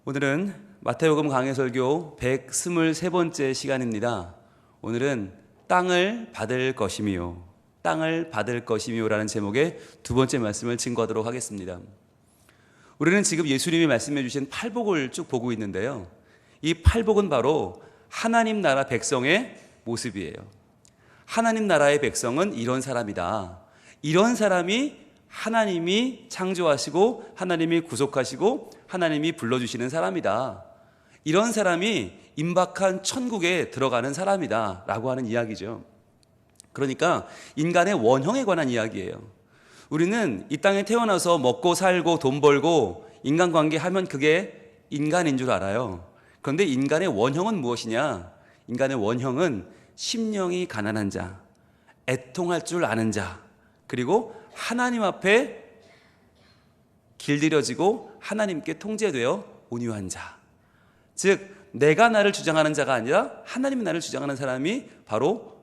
오늘은 마태복음 강해설교 123번째 시간입니다. 오늘은 땅을 받을 것이미요, 땅을 받을 것이미요라는 제목의 두 번째 말씀을 증거하도록 하겠습니다. 우리는 지금 예수님이 말씀해 주신 팔복을 쭉 보고 있는데요, 이 팔복은 바로 하나님 나라 백성의 모습이에요. 하나님 나라의 백성은 이런 사람이다. 이런 사람이 하나님이 창조하시고 하나님이 구속하시고 하나님이 불러주시는 사람이다. 이런 사람이 임박한 천국에 들어가는 사람이다 라고 하는 이야기죠. 그러니까 인간의 원형에 관한 이야기예요. 우리는 이 땅에 태어나서 먹고 살고 돈 벌고 인간관계 하면 그게 인간인 줄 알아요. 그런데 인간의 원형은 무엇이냐? 인간의 원형은 심령이 가난한 자, 애통할 줄 아는 자, 그리고 하나님 앞에 길들여지고 하나님께 통제되어 온유한 자. 즉 내가 나를 주장하는 자가 아니라 하나님이 나를 주장하는 사람이 바로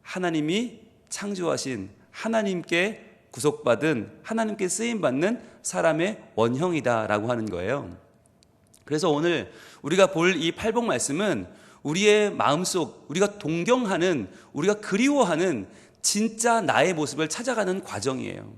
하나님이 창조하신, 하나님께 구속받은, 하나님께 쓰임받는 사람의 원형이다라고 하는 거예요. 그래서 오늘 우리가 볼 이 팔복 말씀은 우리의 마음속, 우리가 동경하는, 우리가 그리워하는 진짜 나의 모습을 찾아가는 과정이에요.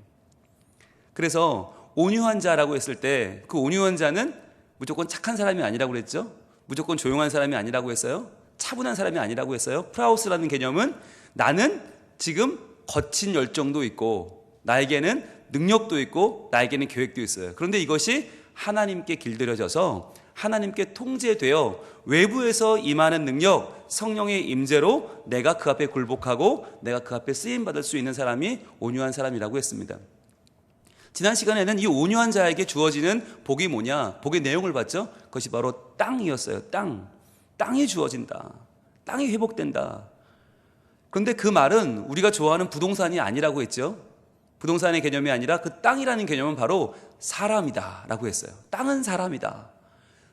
그래서 온유한 자라고 했을 때 그 온유한 자는 무조건 착한 사람이 아니라고 그랬죠. 무조건 조용한 사람이 아니라고 했어요. 차분한 사람이 아니라고 했어요. 프라우스라는 개념은 나는 지금 거친 열정도 있고 나에게는 능력도 있고 나에게는 계획도 있어요. 그런데 이것이 하나님께 길들여져서 하나님께 통제되어 외부에서 임하는 능력, 성령의 임재로 내가 그 앞에 굴복하고 내가 그 앞에 쓰임받을 수 있는 사람이 온유한 사람이라고 했습니다. 지난 시간에는 이 온유한 자에게 주어지는 복이 뭐냐? 복의 내용을 봤죠? 그것이 바로 땅이었어요. 땅이 주어진다. 땅이 회복된다. 그런데 그 말은 우리가 좋아하는 부동산이 아니라고 했죠. 부동산의 개념이 아니라 그 땅이라는 개념은 바로 사람이다 라고 했어요. 땅은 사람이다.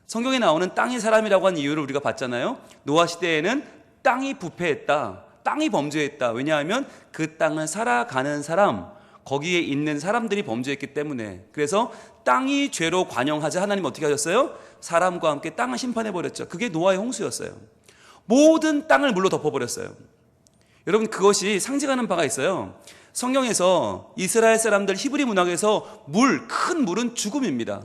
성경에 나오는 땅이 사람이라고 한 이유를 우리가 봤잖아요. 노아 시대에는 땅이 부패했다, 땅이 범죄했다. 왜냐하면 그 땅을 살아가는 사람, 거기에 있는 사람들이 범죄했기 때문에. 그래서 땅이 죄로 관영하자 하나님 어떻게 하셨어요? 사람과 함께 땅을 심판해버렸죠. 그게 노아의 홍수였어요. 모든 땅을 물로 덮어버렸어요. 여러분, 그것이 상징하는 바가 있어요. 성경에서 이스라엘 사람들 히브리 문학에서 큰 물은 죽음입니다.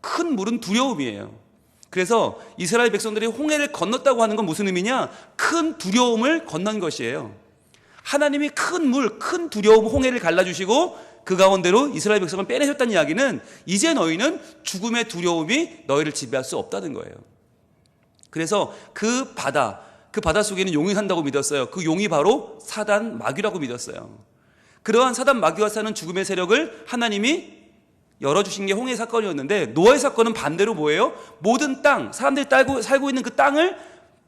큰 물은 두려움이에요. 그래서 이스라엘 백성들이 홍해를 건넜다고 하는 건 무슨 의미냐? 큰 두려움을 건넌 것이에요. 하나님이 큰 물, 큰 두려움, 홍해를 갈라주시고 그 가운데로 이스라엘 백성을 빼내셨다는 이야기는 이제 너희는 죽음의 두려움이 너희를 지배할 수 없다는 거예요. 그래서 그 바다 속에는 용이 산다고 믿었어요. 그 용이 바로 사단, 마귀라고 믿었어요. 그러한 사단, 마귀가 사는 죽음의 세력을 하나님이 열어주신 게 홍해 사건이었는데, 노아의 사건은 반대로 뭐예요? 모든 땅, 사람들이 살고 있는 그 땅을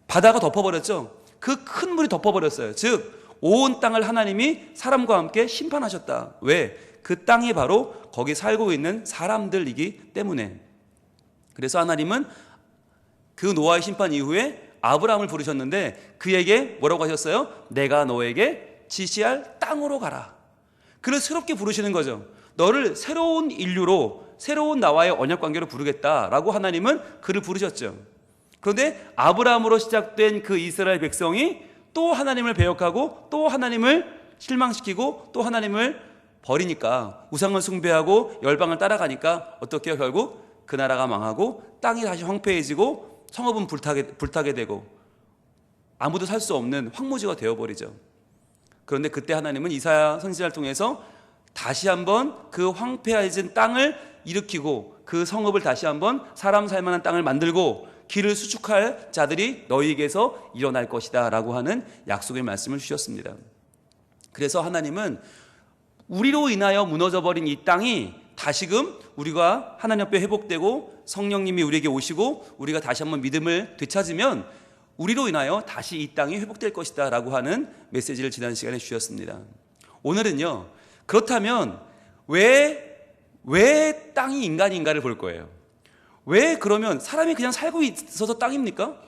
바다가 덮어버렸죠. 그 큰 물이 덮어버렸어요. 즉 온 땅을 하나님이 사람과 함께 심판하셨다. 왜? 그 땅이 바로 거기 살고 있는 사람들이기 때문에. 그래서 하나님은 그 노아의 심판 이후에 아브라함을 부르셨는데 그에게 뭐라고 하셨어요? 내가 너에게 지시할 땅으로 가라. 그를 새롭게 부르시는 거죠. 너를 새로운 인류로, 새로운 나와의 언약관계로 부르겠다라고 하나님은 그를 부르셨죠. 그런데 아브라함으로 시작된 그 이스라엘 백성이 또 하나님을 배역하고 또 하나님을 실망시키고 또 하나님을 버리니까, 우상을 숭배하고 열방을 따라가니까 어떻게 해요? 결국 그 나라가 망하고 땅이 다시 황폐해지고 성읍은 불타게 되고 아무도 살 수 없는 황무지가 되어버리죠. 그런데 그때 하나님은 이사야 선지자를 통해서 다시 한번 그 황폐해진 땅을 일으키고 그 성읍을 다시 한번 사람 살 만한 땅을 만들고 길을 수축할 자들이 너희에게서 일어날 것이다 라고 하는 약속의 말씀을 주셨습니다. 그래서 하나님은 우리로 인하여 무너져버린 이 땅이 다시금 우리가 하나님 앞에 회복되고 성령님이 우리에게 오시고 우리가 다시 한번 믿음을 되찾으면 우리로 인하여 다시 이 땅이 회복될 것이다 라고 하는 메시지를 지난 시간에 주셨습니다. 오늘은요, 그렇다면 왜 땅이 인간인가를 볼 거예요. 왜 그러면 사람이 그냥 살고 있어서 땅입니까?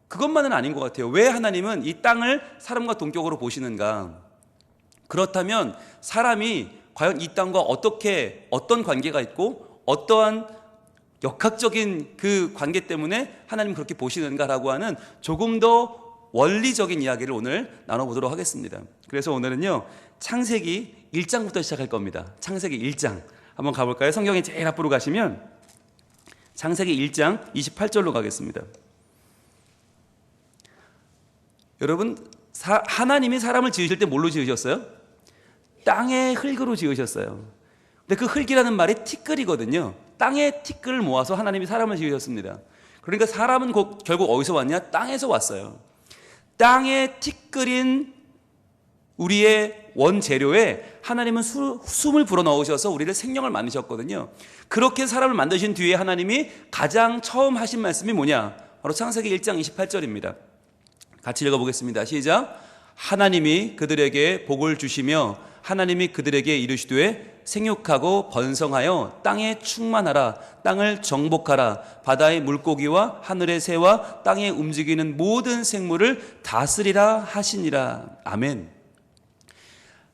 그것만은 아닌 것 같아요. 왜 하나님은 이 땅을 사람과 동격으로 보시는가? 그렇다면 사람이 과연 이 땅과 어떤 관계가 있고 어떠한 역학적인 그 관계 때문에 하나님 그렇게 보시는가라고 하는 조금 더 원리적인 이야기를 오늘 나눠보도록 하겠습니다. 그래서 오늘은요, 창세기 1장부터 시작할 겁니다. 창세기 1장 한번 가볼까요? 성경에 제일 앞으로 가시면 창세기 1장 28절로 가겠습니다. 여러분, 하나님이 사람을 지으실 때 뭘로 지으셨어요? 땅의 흙으로 지으셨어요. 근데 그 흙이라는 말이 티끌이거든요. 땅의 티끌을 모아서 하나님이 사람을 지으셨습니다. 그러니까 사람은 결국 어디서 왔냐? 땅에서 왔어요. 땅의 티끌인 우리의 원재료에 하나님은 숨을 불어넣으셔서 우리를 생명을 만드셨거든요. 그렇게 사람을 만드신 뒤에 하나님이 가장 처음 하신 말씀이 뭐냐? 바로 창세기 1장 28절입니다. 같이 읽어보겠습니다. 시작. 하나님이 그들에게 복을 주시며 하나님이 그들에게 이르시되 생육하고 번성하여 땅에 충만하라. 땅을 정복하라. 바다의 물고기와 하늘의 새와 땅에 움직이는 모든 생물을 다스리라 하시니라. 아멘.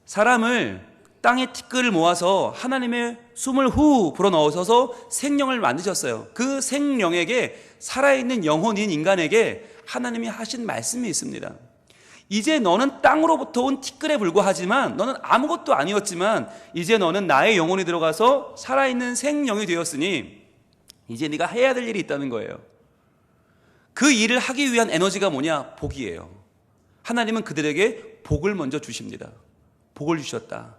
사람을 땅의 티끌을 모아서 하나님의 숨을 후 불어넣으셔서 생명을 만드셨어요. 그 생명에게 살아있는 영혼인 인간에게 하나님이 하신 말씀이 있습니다. 이제 너는 땅으로부터 온 티끌에 불과하지만, 너는 아무것도 아니었지만 이제 너는 나의 영혼이 들어가서 살아있는 생명이 되었으니 이제 네가 해야 될 일이 있다는 거예요. 그 일을 하기 위한 에너지가 뭐냐? 복이에요. 하나님은 그들에게 복을 먼저 주십니다. 복을 주셨다.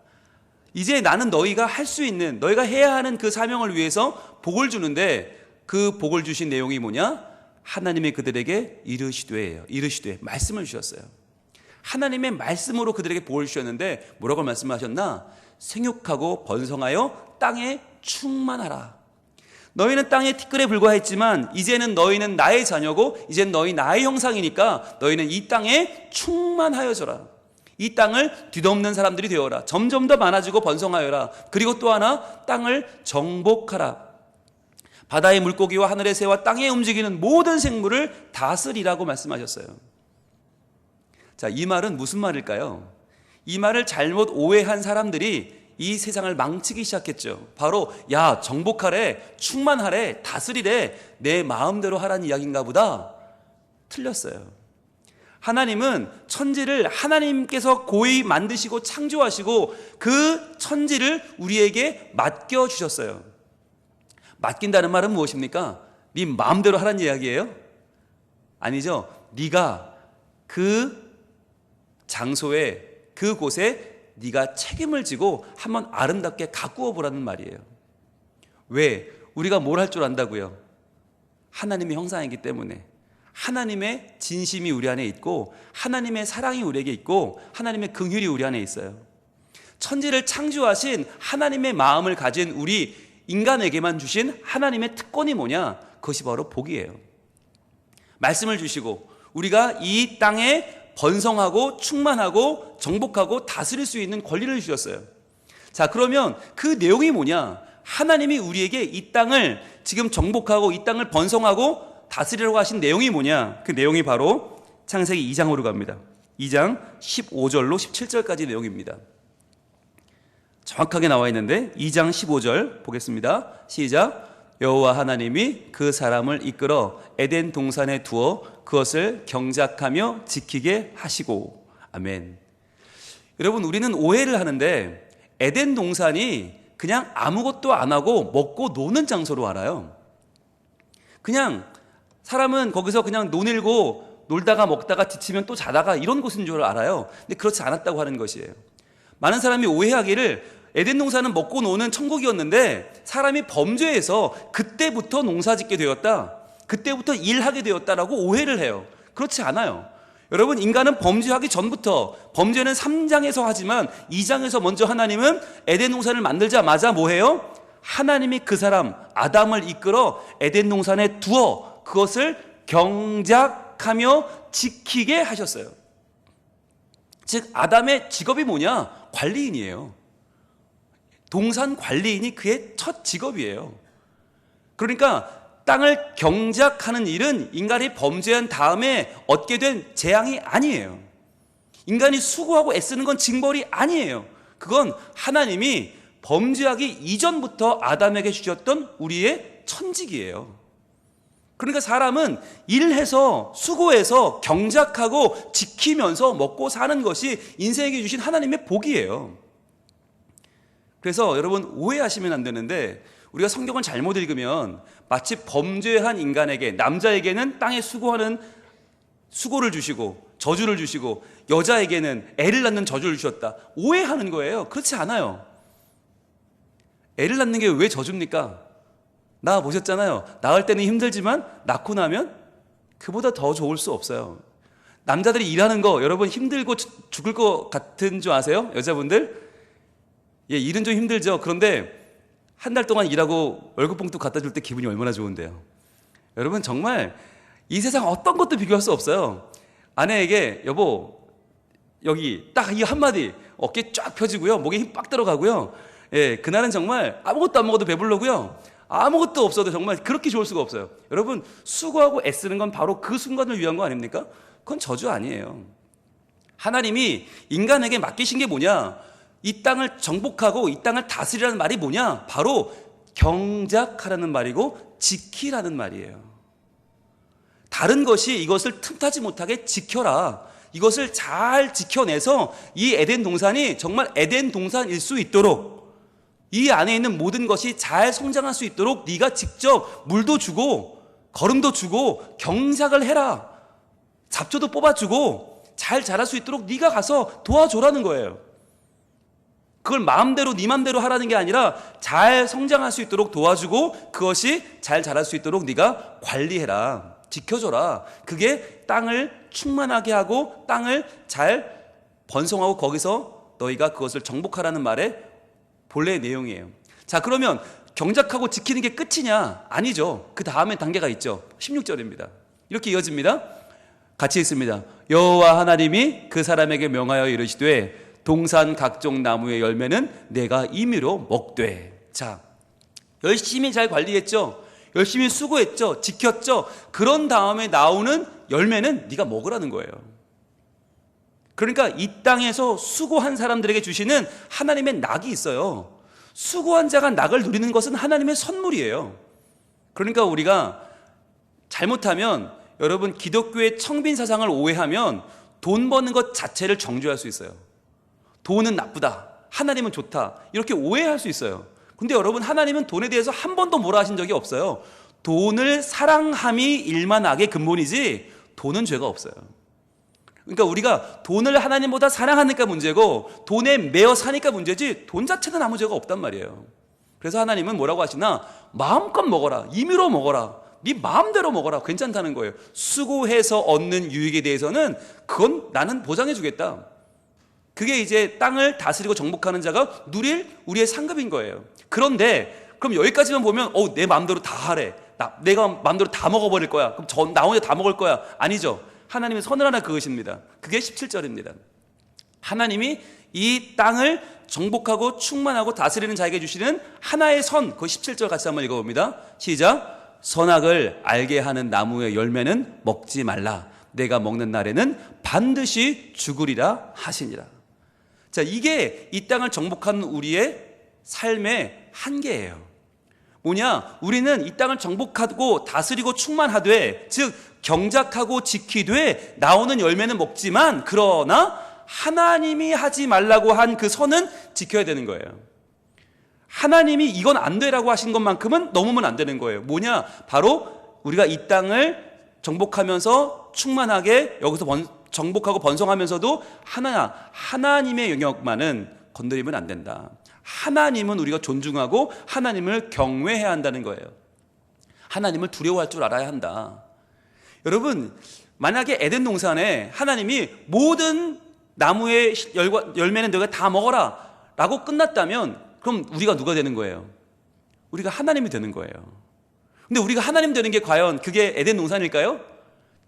이제 나는 너희가 할 수 있는, 너희가 해야 하는 그 사명을 위해서 복을 주는데, 그 복을 주신 내용이 뭐냐? 하나님이 그들에게 이르시되 말씀을 주셨어요. 하나님의 말씀으로 그들에게 복을 주셨는데 뭐라고 말씀하셨나? 생육하고 번성하여 땅에 충만하라. 너희는 땅의 티끌에 불과했지만 이제는 너희는 나의 자녀고 이제는 너희 나의 형상이니까 너희는 이 땅에 충만하여져라. 이 땅을 뒤덮는 사람들이 되어라. 점점 더 많아지고 번성하여라. 그리고 또 하나, 땅을 정복하라. 바다의 물고기와 하늘의 새와 땅에 움직이는 모든 생물을 다스리라고 말씀하셨어요. 자, 이 말은 무슨 말일까요? 이 말을 잘못 오해한 사람들이 이 세상을 망치기 시작했죠. 바로 야, 정복하래, 충만하래, 다스리래, 내 마음대로 하라는 이야기인가 보다. 틀렸어요. 하나님은 천지를 하나님께서 고이 만드시고 창조하시고 그 천지를 우리에게 맡겨주셨어요. 맡긴다는 말은 무엇입니까? 네 마음대로 하라는 이야기예요? 아니죠. 네가 그 장소에, 그곳에 네가 책임을 지고 한번 아름답게 가꾸어 보라는 말이에요. 왜? 우리가 뭘 할 줄 안다고요? 하나님의 형상이기 때문에. 하나님의 진심이 우리 안에 있고 하나님의 사랑이 우리에게 있고 하나님의 긍휼이 우리 안에 있어요. 천지를 창조하신 하나님의 마음을 가진 우리 인간에게만 주신 하나님의 특권이 뭐냐? 그것이 바로 복이에요. 말씀을 주시고 우리가 이 땅에 번성하고 충만하고 정복하고 다스릴 수 있는 권리를 주셨어요. 자, 그러면 그 내용이 뭐냐? 하나님이 우리에게 이 땅을 지금 정복하고 이 땅을 번성하고 다스리라고 하신 내용이 뭐냐? 그 내용이 바로 창세기 2장으로 갑니다. 2장 15절로 17절까지 내용입니다. 정확하게 나와 있는데 2장 15절 보겠습니다. 시작. 여호와 하나님이 그 사람을 이끌어 에덴 동산에 두어 그것을 경작하며 지키게 하시고. 아멘. 여러분, 우리는 오해를 하는데 에덴 동산이 그냥 아무것도 안 하고 먹고 노는 장소로 알아요. 그냥 사람은 거기서 그냥 노늘고 놀다가 먹다가 지치면 또 자다가 이런 곳인 줄 알아요. 근데 그렇지 않았다고 하는 것이에요. 많은 사람이 오해하기를 에덴 동산은 먹고 노는 천국이었는데 사람이 범죄해서 그때부터 농사 짓게 되었다, 그때부터 일하게 되었다라고 오해를 해요. 그렇지 않아요. 여러분, 인간은 범죄하기 전부터, 범죄는 3장에서 하지만 2장에서 먼저 하나님은 에덴 동산을 만들자마자 뭐 해요? 하나님이 그 사람 아담을 이끌어 에덴 동산에 두어 그것을 경작하며 지키게 하셨어요. 즉 아담의 직업이 뭐냐? 관리인이에요. 동산 관리인이 그의 첫 직업이에요. 그러니까 땅을 경작하는 일은 인간이 범죄한 다음에 얻게 된 재앙이 아니에요. 인간이 수고하고 애쓰는 건 징벌이 아니에요. 그건 하나님이 범죄하기 이전부터 아담에게 주셨던 우리의 천직이에요. 그러니까 사람은 일해서 수고해서 경작하고 지키면서 먹고 사는 것이 인생에게 주신 하나님의 복이에요. 그래서 여러분 오해하시면 안 되는데, 우리가 성경을 잘못 읽으면 마치 범죄한 인간에게, 남자에게는 땅에 수고를 주시고 저주를 주시고 여자에게는 애를 낳는 저주를 주셨다, 오해하는 거예요. 그렇지 않아요. 애를 낳는 게 왜 저주입니까? 낳아 보셨잖아요. 낳을 때는 힘들지만 낳고 나면 그보다 더 좋을 수 없어요. 남자들이 일하는 거 여러분 힘들고 죽을 것 같은 줄 아세요? 여자분들? 예, 일은 좀 힘들죠. 그런데 한 달 동안 일하고 월급 봉투 갖다 줄 때 기분이 얼마나 좋은데요. 여러분 정말 이 세상 어떤 것도 비교할 수 없어요. 아내에게 여보 여기 딱 이 한마디, 어깨 쫙 펴지고요, 목에 힘 빡 들어가고요. 예, 그날은 정말 아무것도 안 먹어도 배부르고요, 아무것도 없어도 정말 그렇게 좋을 수가 없어요. 여러분 수고하고 애쓰는 건 바로 그 순간을 위한 거 아닙니까? 그건 저주 아니에요. 하나님이 인간에게 맡기신 게 뭐냐? 이 땅을 정복하고 이 땅을 다스리라는 말이 뭐냐? 바로 경작하라는 말이고 지키라는 말이에요. 다른 것이 이것을 틈타지 못하게 지켜라. 이것을 잘 지켜내서 이 에덴 동산이 정말 에덴 동산일 수 있도록, 이 안에 있는 모든 것이 잘 성장할 수 있도록 네가 직접 물도 주고 거름도 주고 경작을 해라. 잡초도 뽑아주고 잘 자랄 수 있도록 네가 가서 도와줘라는 거예요. 그걸 마음대로 네 맘대로 하라는 게 아니라 잘 성장할 수 있도록 도와주고 그것이 잘 자랄 수 있도록 네가 관리해라, 지켜줘라. 그게 땅을 충만하게 하고 땅을 잘 번성하고 거기서 너희가 그것을 정복하라는 말의 본래의 내용이에요. 자, 그러면 경작하고 지키는 게 끝이냐? 아니죠. 그 다음에 단계가 있죠. 16절입니다. 이렇게 이어집니다. 같이 읽습니다. 여호와 하나님이 그 사람에게 명하여 이르시되 동산 각종 나무의 열매는 내가 임의로 먹되. 자, 열심히 잘 관리했죠. 열심히 수고했죠. 지켰죠. 그런 다음에 나오는 열매는 네가 먹으라는 거예요. 그러니까 이 땅에서 수고한 사람들에게 주시는 하나님의 낙이 있어요. 수고한 자가 낙을 누리는 것은 하나님의 선물이에요. 그러니까 우리가 잘못하면, 여러분 기독교의 청빈 사상을 오해하면 돈 버는 것 자체를 정죄할 수 있어요. 돈은 나쁘다, 하나님은 좋다, 이렇게 오해할 수 있어요. 근데 여러분 하나님은 돈에 대해서 한 번도 뭐라 하신 적이 없어요. 돈을 사랑함이 일만 악의 근본이지 돈은 죄가 없어요. 그러니까 우리가 돈을 하나님보다 사랑하니까 문제고 돈에 매여 사니까 문제지 돈 자체는 아무 죄가 없단 말이에요. 그래서 하나님은 뭐라고 하시나? 마음껏 먹어라, 임의로 먹어라, 네 마음대로 먹어라, 괜찮다는 거예요. 수고해서 얻는 유익에 대해서는 그건 나는 보장해 주겠다. 그게 이제 땅을 다스리고 정복하는 자가 누릴 우리의 상급인 거예요. 그런데 그럼 여기까지만 보면 내 마음대로 다 하래, 내가 마음대로 다 먹어버릴 거야, 그럼 나 혼자 다 먹을 거야. 아니죠. 하나님의 선을 하나 그으십니다. 그게 17절입니다. 하나님이 이 땅을 정복하고 충만하고 다스리는 자에게 주시는 하나의 선, 그 17절 같이 한번 읽어봅니다. 시작. 선악을 알게 하는 나무의 열매는 먹지 말라. 내가 먹는 날에는 반드시 죽으리라 하시니라. 자, 이게 이 땅을 정복하는 우리의 삶의 한계예요. 뭐냐? 우리는 이 땅을 정복하고 다스리고 충만하되, 즉 경작하고 지키되 나오는 열매는 먹지만, 그러나 하나님이 하지 말라고 한 그 선은 지켜야 되는 거예요. 하나님이 이건 안 되라고 하신 것만큼은 넘으면 안 되는 거예요. 뭐냐? 바로 우리가 이 땅을 정복하면서 충만하게 여기서 정복하고 번성하면서도 하나님의 영역만은 건드리면 안 된다. 하나님은 우리가 존중하고 하나님을 경외해야 한다는 거예요. 하나님을 두려워할 줄 알아야 한다. 여러분, 만약에 에덴 동산에 하나님이 모든 나무의 열매는 너가 다 먹어라 라고 끝났다면, 그럼 우리가 누가 되는 거예요? 우리가 하나님이 되는 거예요. 근데 우리가 하나님 되는 게 과연 그게 에덴 동산일까요?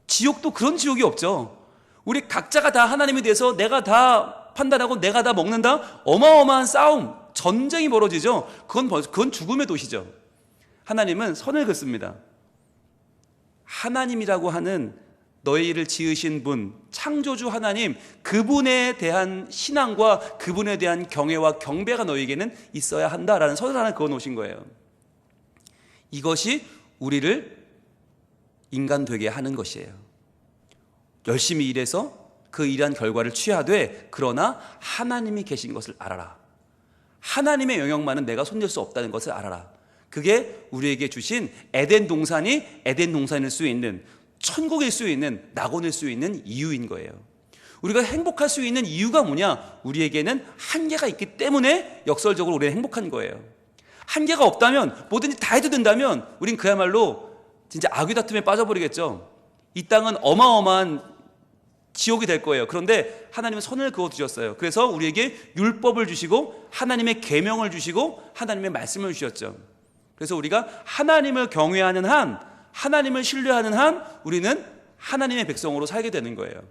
지옥도 그런 지옥이 없죠. 우리 각자가 다 하나님이 돼서 내가 다 판단하고 내가 다 먹는다? 어마어마한 싸움, 전쟁이 벌어지죠. 그건 죽음의 도시죠. 하나님은 선을 긋습니다. 하나님이라고 하는 너희를 지으신 분, 창조주 하나님, 그분에 대한 신앙과 그분에 대한 경외와 경배가 너희에게는 있어야 한다라는 선을 하나 그어 놓으신 거예요. 이것이 우리를 인간 되게 하는 것이에요. 열심히 일해서 그 일한 결과를 취하되 그러나 하나님이 계신 것을 알아라. 하나님의 영역만은 내가 손댈 수 없다는 것을 알아라. 그게 우리에게 주신 에덴 동산이 에덴 동산일 수 있는, 천국일 수 있는, 낙원일 수 있는 이유인 거예요. 우리가 행복할 수 있는 이유가 뭐냐? 우리에게는 한계가 있기 때문에 역설적으로 우리는 행복한 거예요. 한계가 없다면, 뭐든지 다 해도 된다면 우린 그야말로 진짜 악의 다툼에 빠져버리겠죠. 이 땅은 어마어마한 지옥이 될 거예요. 그런데 하나님은 선을 그어두셨어요. 그래서 우리에게 율법을 주시고 하나님의 계명을 주시고 하나님의 말씀을 주셨죠. 그래서 우리가 하나님을 경외하는 한, 하나님을 신뢰하는 한 우리는 하나님의 백성으로 살게 되는 거예요.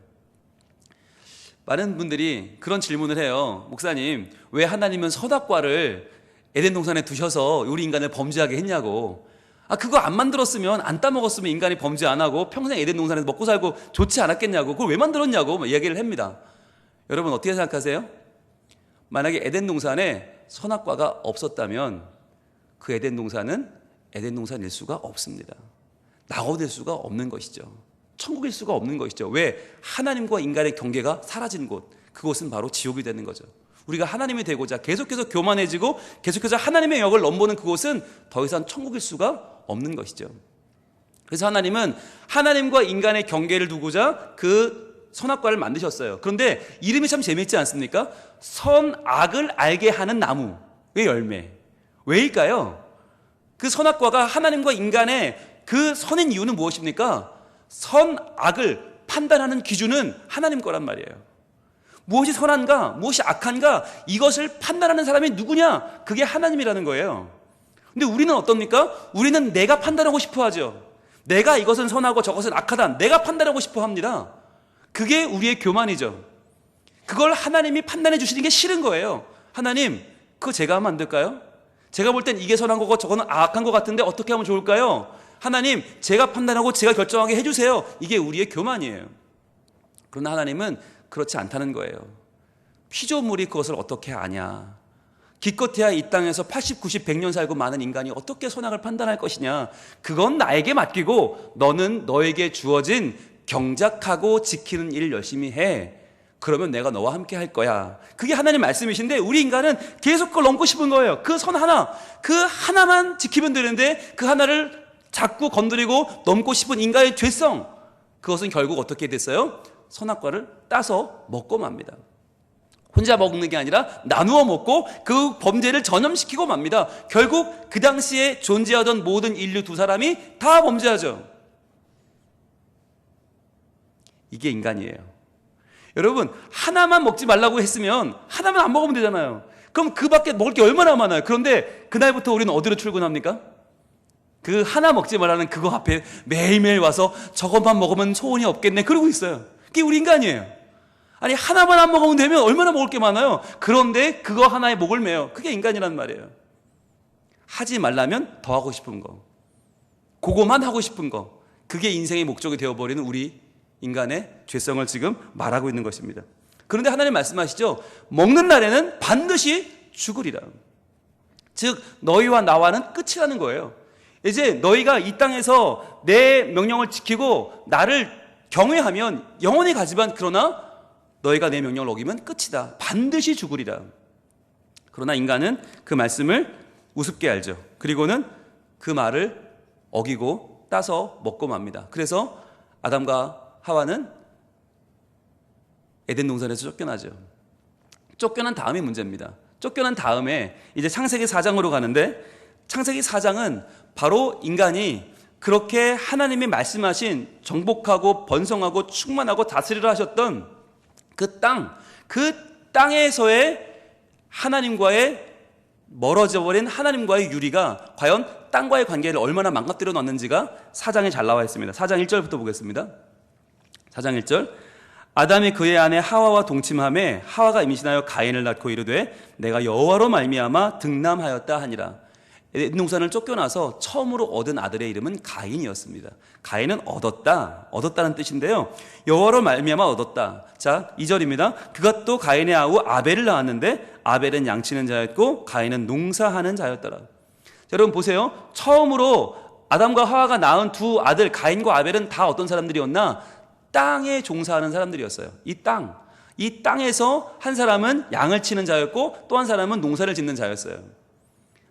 많은 분들이 그런 질문을 해요. 목사님, 왜 하나님은 선악과를 에덴 동산에 두셔서 우리 인간을 범죄하게 했냐고. 그거 안 만들었으면, 안 따먹었으면 인간이 범죄 안 하고 평생 에덴 동산에서 먹고 살고 좋지 않았겠냐고. 그걸 왜 만들었냐고 이야기를 합니다. 여러분 어떻게 생각하세요? 만약에 에덴 동산에 선악과가 없었다면 그 에덴 동산은 에덴 동산일 수가 없습니다. 낙원일 수가 없는 것이죠. 천국일 수가 없는 것이죠. 왜? 하나님과 인간의 경계가 사라진 곳, 그곳은 바로 지옥이 되는 거죠. 우리가 하나님이 되고자 계속해서 교만해지고 계속해서 하나님의 역을 넘보는 그곳은 더 이상 천국일 수가 없는 것이죠. 그래서 하나님은 하나님과 인간의 경계를 두고자 그 선악과를 만드셨어요. 그런데 이름이 참 재미있지 않습니까? 선악을 알게 하는 나무의 열매. 왜일까요? 그 선악과가 하나님과 인간의 그 선인 이유는 무엇입니까? 선악을 판단하는 기준은 하나님 거란 말이에요. 무엇이 선한가, 무엇이 악한가, 이것을 판단하는 사람이 누구냐? 그게 하나님이라는 거예요. 근데 우리는 어떻습니까? 우리는 내가 판단하고 싶어 하죠. 내가 이것은 선하고 저것은 악하다, 내가 판단하고 싶어 합니다. 그게 우리의 교만이죠. 그걸 하나님이 판단해 주시는 게 싫은 거예요. 하나님, 그거 제가 하면 안 될까요? 제가 볼 땐 이게 선한 거고 저거는 악한 것 같은데 어떻게 하면 좋을까요? 하나님, 제가 판단하고 제가 결정하게 해주세요. 이게 우리의 교만이에요. 그러나 하나님은 그렇지 않다는 거예요. 피조물이 그것을 어떻게 아냐? 기껏해야 이 땅에서 80, 90, 100년 살고 많은 인간이 어떻게 선악을 판단할 것이냐? 그건 나에게 맡기고 너는 너에게 주어진 경작하고 지키는 일을 열심히 해. 그러면 내가 너와 함께 할 거야. 그게 하나님 말씀이신데 우리 인간은 계속 그걸 넘고 싶은 거예요. 그 선 하나, 그 하나만 지키면 되는데 그 하나를 자꾸 건드리고 넘고 싶은 인간의 죄성, 그것은 결국 어떻게 됐어요? 선악과를 따서 먹고 맙니다. 혼자 먹는 게 아니라 나누어 먹고 그 범죄를 전염시키고 맙니다. 결국 그 당시에 존재하던 모든 인류 두 사람이 다 범죄하죠. 이게 인간이에요. 여러분, 하나만 먹지 말라고 했으면 하나만 안 먹으면 되잖아요. 그럼 그 밖에 먹을 게 얼마나 많아요. 그런데 그날부터 우리는 어디로 출근합니까? 그 하나 먹지 말라는 그거 앞에 매일매일 와서 저것만 먹으면 소원이 없겠네 그러고 있어요. 그게 우리 인간이에요. 아니, 하나만 안 먹으면 되면 얼마나 먹을 게 많아요. 그런데 그거 하나에 목을 매요. 그게 인간이란 말이에요. 하지 말라면 더 하고 싶은 거, 그거만 하고 싶은 거, 그게 인생의 목적이 되어버리는 우리 인간의 죄성을 지금 말하고 있는 것입니다. 그런데 하나님 말씀하시죠. 먹는 날에는 반드시 죽으리라. 즉 너희와 나와는 끝이라는 거예요. 이제 너희가 이 땅에서 내 명령을 지키고 나를 경외하면 영원히 가지만, 그러나 너희가 내 명령을 어기면 끝이다. 반드시 죽으리라. 그러나 인간은 그 말씀을 우습게 알죠. 그리고는 그 말을 어기고 따서 먹고 맙니다. 그래서 아담과 하와는 에덴 동산에서 쫓겨나죠. 쫓겨난 다음이 문제입니다. 쫓겨난 다음에 이제 창세기 4장으로 가는데, 창세기 4장은 바로 인간이 그렇게 하나님이 말씀하신 정복하고 번성하고 충만하고 다스리라 하셨던 그 땅에서의 하나님과의 멀어져 버린 하나님과의 유리가 과연 땅과의 관계를 얼마나 망가뜨려 놨는지가 4장에 잘 나와 있습니다. 4장 1절부터 보겠습니다. 4장 1절. 아담이 그의 아내 하와와 동침하매 하와가 임신하여 가인을 낳고 이르되 내가 여호와로 말미암아 득남하였다 하니라. 에덴 동산을 쫓겨나서 처음으로 얻은 아들의 이름은 가인이었습니다. 가인은 얻었다는 뜻인데요. 여호와로 말미암아 얻었다. 자, 2절입니다. 그가 또 가인의 아우 아벨을 낳았는데 아벨은 양치는 자였고 가인은 농사하는 자였더라. 여러분 보세요. 처음으로 아담과 하와가 낳은 두 아들 가인과 아벨은 다 어떤 사람들이었나? 땅에 종사하는 사람들이었어요. 이 땅에서 한 사람은 양을 치는 자였고 또 한 사람은 농사를 짓는 자였어요.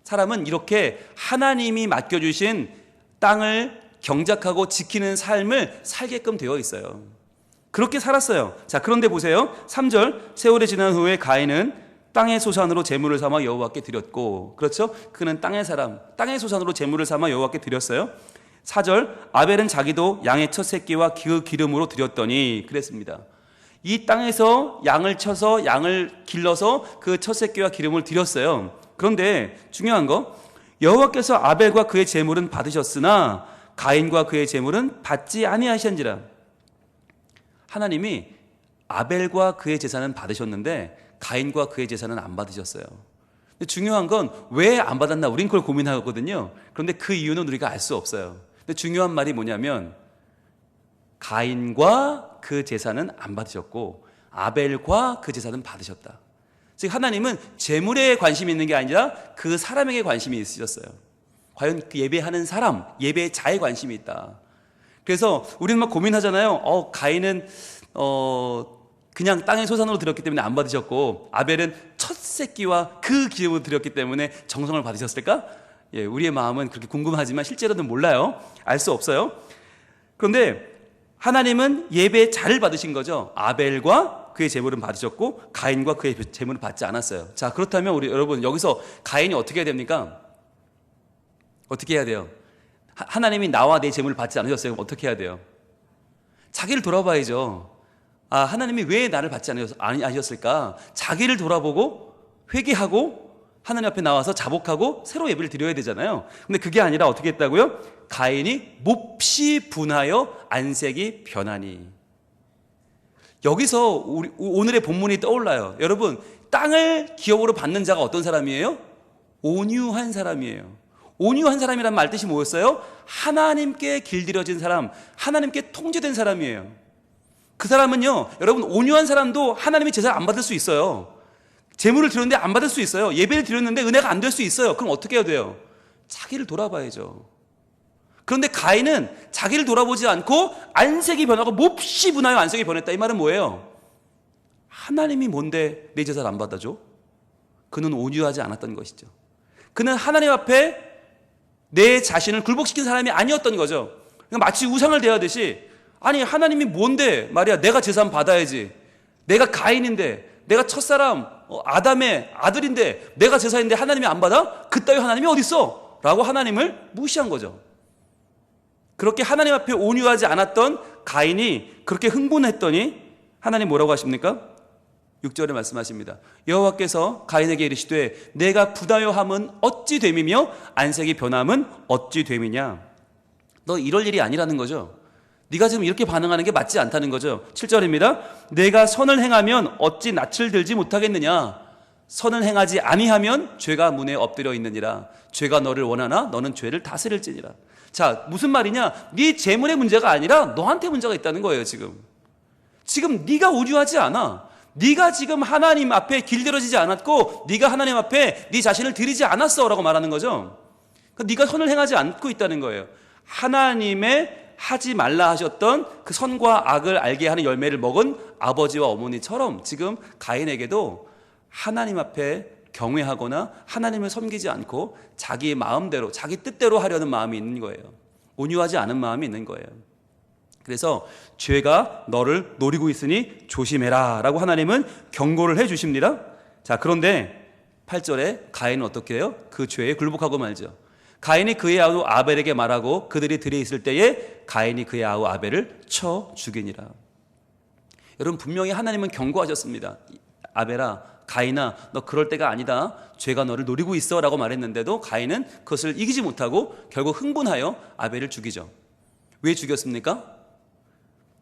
사람은 이렇게 하나님이 맡겨주신 땅을 경작하고 지키는 삶을 살게끔 되어 있어요. 그렇게 살았어요. 자, 그런데 보세요. 3절, 세월이 지난 후에 가인은 땅의 소산으로 제물을 삼아 여호와께 드렸고, 그렇죠? 그는 땅의 사람, 땅의 소산으로 제물을 삼아 여호와께 드렸어요. 4절, 아벨은 자기도 양의 첫 새끼와 그 기름으로 드렸더니 그랬습니다. 이 땅에서 양을 쳐서 양을 길러서 그 첫 새끼와 기름을 드렸어요. 그런데 중요한 거, 여호와께서 아벨과 그의 제물은 받으셨으나 가인과 그의 제물은 받지 아니하시니라. 하나님이 아벨과 그의 제사는 받으셨는데 가인과 그의 제사는 안 받으셨어요. 근데 중요한 건 왜 안 받았나 우린 그걸 고민하거든요. 그런데 그 이유는 우리가 알 수 없어요. 근데 중요한 말이 뭐냐면 가인과 그 제사는 안 받으셨고 아벨과 그 제사는 받으셨다. 즉 하나님은 제물에 관심이 있는 게 아니라 그 사람에게 관심이 있으셨어요. 과연 그 예배하는 사람, 예배자에 관심이 있다. 그래서 우리는 막 고민하잖아요. 가인은 그냥 땅의 소산으로 드렸기 때문에 안 받으셨고 아벨은 첫 새끼와 그 기름으로 드렸기 때문에 정성을 받으셨을까? 예, 우리의 마음은 그렇게 궁금하지만 실제로는 몰라요. 알 수 없어요. 그런데 하나님은 예배자를 받으신 거죠. 아벨과 그의 제물은 받으셨고 가인과 그의 제물은 받지 않았어요. 자, 그렇다면 우리 여러분 여기서 가인이 어떻게 해야 됩니까? 어떻게 해야 돼요? 하나님이 나와 내 제물을 받지 않으셨어요. 그럼 어떻게 해야 돼요? 자기를 돌아봐야죠. 하나님이 왜 나를 받지 않으셨을까? 자기를 돌아보고 회개하고 하나님 앞에 나와서 자복하고 새로 예배를 드려야 되잖아요. 근데 그게 아니라 어떻게 했다고요? 가인이 몹시 분하여 안색이 변하니. 여기서 오늘의 본문이 떠올라요. 여러분, 땅을 기업으로 받는 자가 어떤 사람이에요? 온유한 사람이에요. 온유한 사람이란 말 뜻이 뭐였어요? 하나님께 길들여진 사람, 하나님께 통제된 사람이에요. 그 사람은요, 여러분, 온유한 사람도 하나님의 제사를 안 받을 수 있어요. 제물을 드렸는데 안 받을 수 있어요. 예배를 드렸는데 은혜가 안 될 수 있어요. 그럼 어떻게 해야 돼요? 자기를 돌아봐야죠. 그런데 가인은 자기를 돌아보지 않고 안색이 변하고 몹시 분하여 안색이 변했다. 이 말은 뭐예요? 하나님이 뭔데 내 제사를 안 받아줘? 그는 온유하지 않았던 것이죠. 그는 하나님 앞에 내 자신을 굴복시킨 사람이 아니었던 거죠. 마치 우상을 대하듯이, 아니 하나님이 뭔데 말이야, 내가 제사 받아야지, 내가 가인인데, 내가 첫사람 아담의 아들인데 내가 제사인데 하나님이 안 받아? 그따위 하나님이 어딨어? 라고 하나님을 무시한 거죠. 그렇게 하나님 앞에 온유하지 않았던 가인이 그렇게 흥분했더니 하나님 뭐라고 하십니까? 6절에 말씀하십니다. 여호와께서 가인에게 이르시되 내가 부다요함은 어찌 됨이며 안색이 변함은 어찌 됨이냐. 너 이럴 일이 아니라는 거죠. 네가 지금 이렇게 반응하는 게 맞지 않다는 거죠. 7절입니다. 내가 선을 행하면 어찌 낯을 들지 못하겠느냐. 선을 행하지 아니하면 죄가 문에 엎드려 있느니라. 죄가 너를 원하나 너는 죄를 다스릴지니라. 자, 무슨 말이냐? 네 재물의 문제가 아니라 너한테 문제가 있다는 거예요. 지금 네가 온유하지 않아. 네가 지금 하나님 앞에 길들여지지 않았고 네가 하나님 앞에 네 자신을 드리지 않았어 라고 말하는 거죠. 그러니까 네가 선을 행하지 않고 있다는 거예요. 하나님의 하지 말라 하셨던 그 선과 악을 알게 하는 열매를 먹은 아버지와 어머니처럼 지금 가인에게도 하나님 앞에 경외하거나 하나님을 섬기지 않고 자기의 마음대로 자기 뜻대로 하려는 마음이 있는 거예요. 온유하지 않은 마음이 있는 거예요. 그래서 죄가 너를 노리고 있으니 조심해라 라고 하나님은 경고를 해 주십니다. 자, 그런데 8절에 가인은 어떻게 해요? 그 죄에 굴복하고 말죠. 가인이 그의 아우 아벨에게 말하고 그들이 들에 있을 때에 가인이 그의 아우 아벨을 쳐 죽이니라. 여러분, 분명히 하나님은 경고하셨습니다. 아벨아, 가인아, 너 그럴 때가 아니다. 죄가 너를 노리고 있어 라고 말했는데도 가인은 그것을 이기지 못하고 결국 흥분하여 아벨을 죽이죠. 왜 죽였습니까?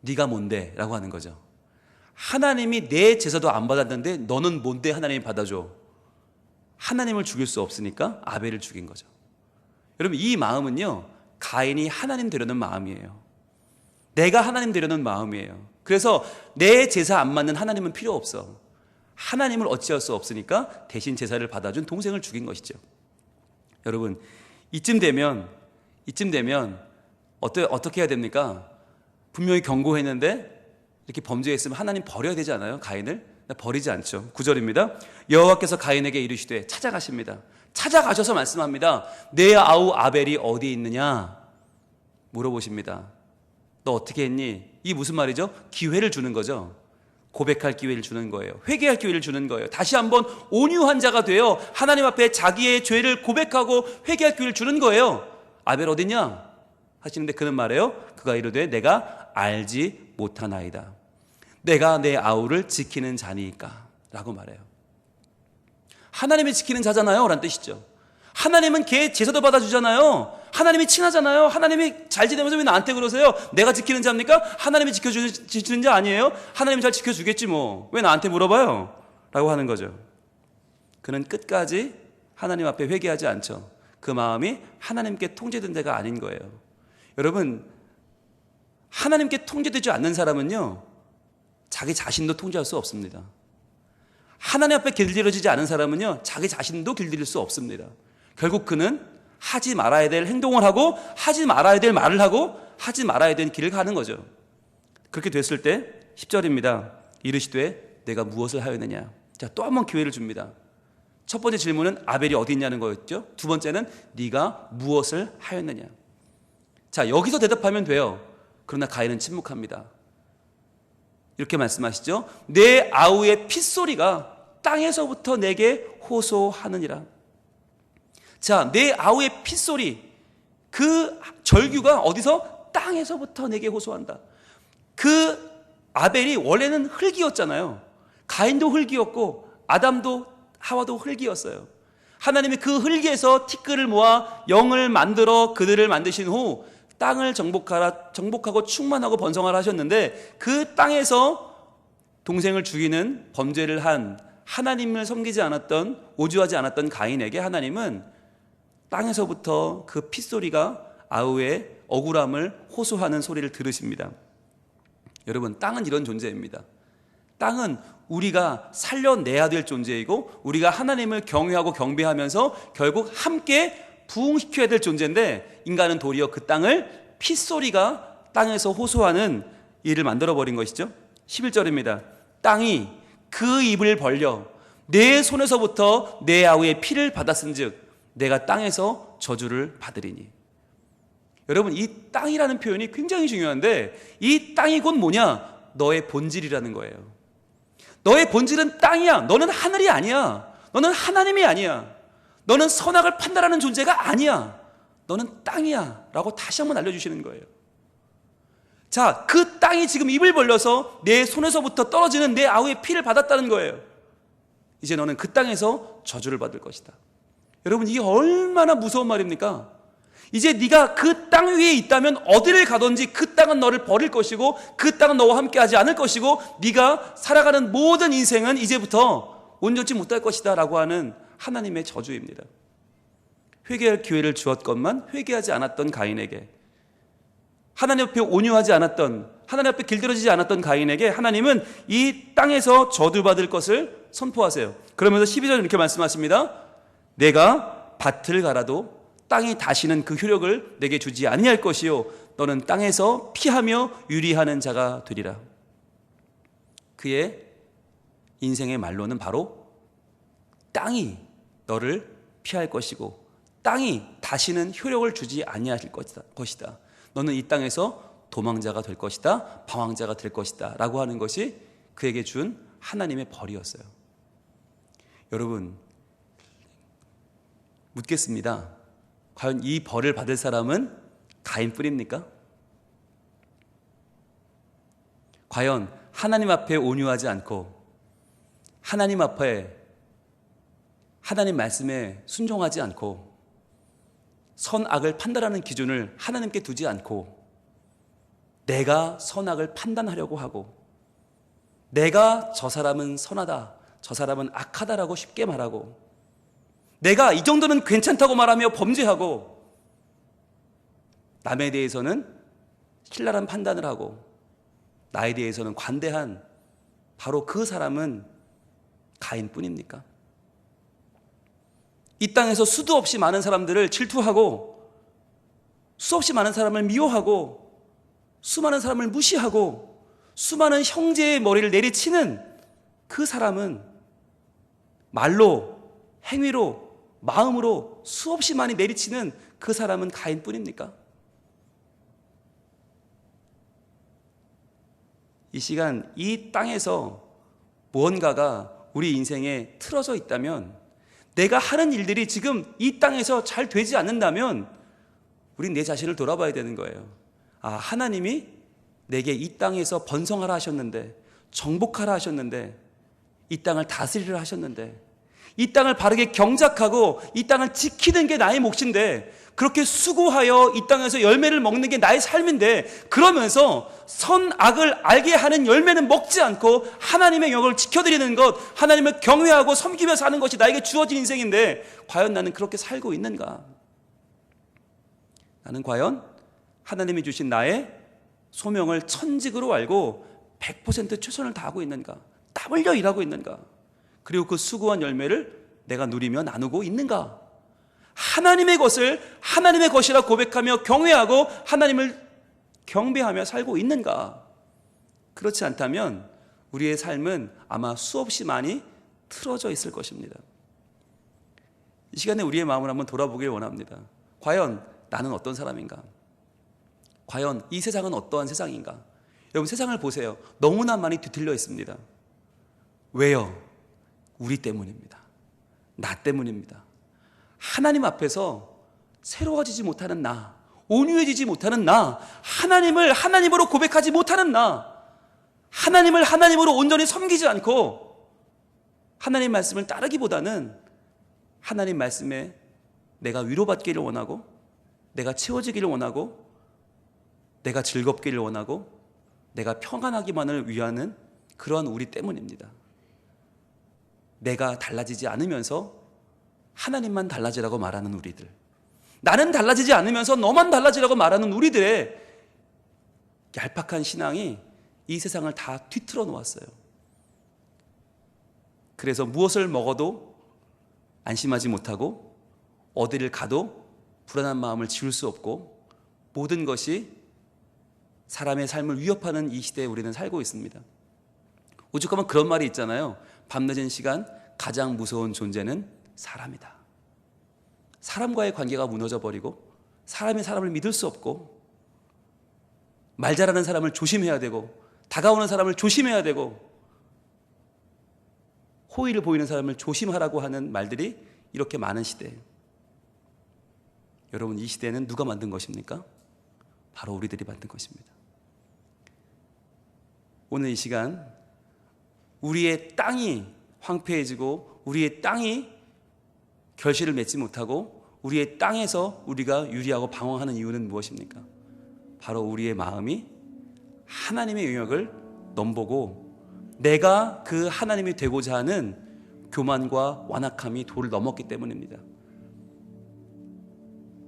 네가 뭔데? 라고 하는 거죠. 하나님이 내 제사도 안 받았는데 너는 뭔데 하나님이 받아줘? 하나님을 죽일 수 없으니까 아벨을 죽인 거죠. 여러분, 이 마음은요, 가인이 하나님 되려는 마음이에요. 내가 하나님 되려는 마음이에요. 그래서 내 제사 안 맞는 하나님은 필요 없어. 하나님을 어찌할 수 없으니까 대신 제사를 받아준 동생을 죽인 것이죠. 여러분, 이쯤 되면 어떻게 해야 됩니까? 분명히 경고했는데 이렇게 범죄했으면 하나님 버려야 되지 않아요? 가인을? 버리지 않죠. 9절입니다. 여호와께서 가인에게 이르시되 찾아가십니다. 찾아가셔서 말씀합니다. 내 아우 아벨이 어디 있느냐 물어보십니다. 너 어떻게 했니? 이게 무슨 말이죠? 기회를 주는 거죠. 고백할 기회를 주는 거예요. 회개할 기회를 주는 거예요. 다시 한번 온유한 자가 되어 하나님 앞에 자기의 죄를 고백하고 회개할 기회를 주는 거예요. 아벨 어딨냐 하시는데 그는 말해요. 그가 이르되 내가 알지 못하나이다. 내가 내 아우를 지키는 자니까 라고 말해요. 하나님이 지키는 자잖아요 라는 뜻이죠. 하나님은 걔 제사도 받아주잖아요. 하나님이 친하잖아요. 하나님이 잘 지내면서 왜 나한테 그러세요? 내가 지키는 자입니까? 하나님이 지켜주는 자 아니에요? 하나님이 잘 지켜주겠지 뭐. 왜 나한테 물어봐요? 라고 하는 거죠. 그는 끝까지 하나님 앞에 회개하지 않죠. 그 마음이 하나님께 통제된 자가 아닌 거예요. 여러분, 하나님께 통제되지 않는 사람은요, 자기 자신도 통제할 수 없습니다. 하나님 앞에 길들여지지 않은 사람은요, 자기 자신도 길들일 수 없습니다. 결국 그는 하지 말아야 될 행동을 하고 하지 말아야 될 말을 하고 하지 말아야 될 길을 가는 거죠. 그렇게 됐을 때 10절입니다. 이르시되 내가 무엇을 하였느냐. 자, 또 한 번 기회를 줍니다. 첫 번째 질문은 아벨이 어디 있냐는 거였죠. 두 번째는 네가 무엇을 하였느냐. 자, 여기서 대답하면 돼요. 그러나 가인은 침묵합니다. 이렇게 말씀하시죠. 내 아우의 핏소리가 땅에서부터 내게 호소하느니라. 자, 내 아우의 핏소리, 그 절규가 어디서? 땅에서부터 내게 호소한다. 그 아벨이 원래는 흙이었잖아요. 가인도 흙이었고 아담도 하와도 흙이었어요. 하나님이 그 흙에서 티끌을 모아 영을 만들어 그들을 만드신 후 땅을 정복하고 충만하고 번성하라 하셨는데, 그 땅에서 동생을 죽이는 범죄를 한 하나님을 섬기지 않았던, 오주하지 않았던 가인에게 하나님은 땅에서부터 그 핏소리가 아우의 억울함을 호소하는 소리를 들으십니다. 여러분, 땅은 이런 존재입니다. 땅은 우리가 살려내야 될 존재이고 우리가 하나님을 경외하고 경배하면서 결국 함께 부흥시켜야 될 존재인데, 인간은 도리어 그 땅을 핏소리가 땅에서 호소하는 일을 만들어버린 것이죠. 11절입니다. 땅이 그 입을 벌려 내 손에서부터 내 아우의 피를 받았은 즉 내가 땅에서 저주를 받으리니. 여러분, 이 땅이라는 표현이 굉장히 중요한데, 이 땅이 곧 뭐냐? 너의 본질이라는 거예요. 너의 본질은 땅이야. 너는 하늘이 아니야. 너는 하나님이 아니야. 너는 선악을 판단하는 존재가 아니야. 너는 땅이야 라고 다시 한번 알려주시는 거예요. 자, 그 땅이 지금 입을 벌려서 내 손에서부터 떨어지는 내 아우의 피를 받았다는 거예요. 이제 너는 그 땅에서 저주를 받을 것이다. 여러분, 이게 얼마나 무서운 말입니까? 이제 네가 그 땅 위에 있다면 어디를 가든지 그 땅은 너를 버릴 것이고 그 땅은 너와 함께하지 않을 것이고 네가 살아가는 모든 인생은 이제부터 온전치 못할 것이다 라고 하는 하나님의 저주입니다. 회개할 기회를 주었건만 회개하지 않았던 가인에게, 하나님 앞에 온유하지 않았던, 하나님 앞에 길들여지지 않았던 가인에게 하나님은 이 땅에서 저주받을 것을 선포하세요. 그러면서 12절 이렇게 말씀하십니다. 내가 밭을 갈아도 땅이 다시는 그 효력을 내게 주지 아니할 것이요 너는 땅에서 피하며 유리하는 자가 되리라. 그의 인생의 말로는 바로 땅이 너를 피할 것이고 땅이 다시는 효력을 주지 아니할 것이다. 너는 이 땅에서 도망자가 될 것이다. 방황자가 될 것이다 라고 하는 것이 그에게 준 하나님의 벌이었어요. 여러분, 묻겠습니다. 과연 이 벌을 받을 사람은 가인뿐입니까? 과연 하나님 앞에 온유하지 않고 하나님 앞에 하나님 말씀에 순종하지 않고 선악을 판단하는 기준을 하나님께 두지 않고 내가 선악을 판단하려고 하고 내가 저 사람은 선하다, 저 사람은 악하다라고 쉽게 말하고 내가 이 정도는 괜찮다고 말하며 범죄하고 남에 대해서는 신랄한 판단을 하고 나에 대해서는 관대한 바로 그 사람은 가인뿐입니까? 이 땅에서 수도 없이 많은 사람들을 질투하고 수없이 많은 사람을 미워하고 수많은 사람을 무시하고 수많은 형제의 머리를 내리치는 그 사람은 말로, 행위로, 마음으로 수없이 많이 내리치는 그 사람은 가인뿐입니까? 이 시간 이 땅에서 무언가가 우리 인생에 틀어져 있다면, 내가 하는 일들이 지금 이 땅에서 잘 되지 않는다면 우린 내 자신을 돌아봐야 되는 거예요. 아, 하나님이 내게 이 땅에서 번성하라 하셨는데, 정복하라 하셨는데, 이 땅을 다스리라 하셨는데, 이 땅을 바르게 경작하고 이 땅을 지키는 게 나의 몫인데, 그렇게 수고하여 이 땅에서 열매를 먹는 게 나의 삶인데, 그러면서 선악을 알게 하는 열매는 먹지 않고 하나님의 영역을 지켜드리는 것, 하나님을 경외하고 섬기며 사는 것이 나에게 주어진 인생인데, 과연 나는 그렇게 살고 있는가? 나는 과연 하나님이 주신 나의 소명을 천직으로 알고 100% 최선을 다하고 있는가? 땀 흘려 일하고 있는가? 그리고 그 수고한 열매를 내가 누리며 나누고 있는가? 하나님의 것을 하나님의 것이라 고백하며 경외하고 하나님을 경배하며 살고 있는가? 그렇지 않다면 우리의 삶은 아마 수없이 많이 틀어져 있을 것입니다. 이 시간에 우리의 마음을 한번 돌아보길 원합니다. 과연 나는 어떤 사람인가? 과연 이 세상은 어떠한 세상인가? 여러분, 세상을 보세요. 너무나 많이 뒤틀려 있습니다. 왜요? 우리 때문입니다. 나 때문입니다. 하나님 앞에서 새로워지지 못하는 나, 온유해지지 못하는 나, 하나님을 하나님으로 고백하지 못하는 나, 하나님을 하나님으로 온전히 섬기지 않고 하나님 말씀을 따르기보다는 하나님 말씀에 내가 위로받기를 원하고, 내가 채워지기를 원하고, 내가 즐겁기를 원하고, 내가 평안하기만을 위하는 그러한 우리 때문입니다. 내가 달라지지 않으면서 하나님만 달라지라고 말하는 우리들, 나는 달라지지 않으면서 너만 달라지라고 말하는 우리들의 얄팍한 신앙이 이 세상을 다 뒤틀어 놓았어요. 그래서 무엇을 먹어도 안심하지 못하고, 어디를 가도 불안한 마음을 지울 수 없고, 모든 것이 사람의 삶을 위협하는 이 시대에 우리는 살고 있습니다. 오죽하면 그런 말이 있잖아요. 밤늦은 시간 가장 무서운 존재는 사람이다. 사람과의 관계가 무너져 버리고, 사람이 사람을 믿을 수 없고, 말 잘하는 사람을 조심해야 되고, 다가오는 사람을 조심해야 되고, 호의를 보이는 사람을 조심하라고 하는 말들이 이렇게 많은 시대예요. 여러분, 이 시대는 누가 만든 것입니까? 바로 우리들이 만든 것입니다. 오늘 이 시간 우리의 땅이 황폐해지고 우리의 땅이 결실을 맺지 못하고 우리의 땅에서 우리가 유리하고 방황하는 이유는 무엇입니까? 바로 우리의 마음이 하나님의 영역을 넘보고 내가 그 하나님이 되고자 하는 교만과 완악함이 도를 넘었기 때문입니다.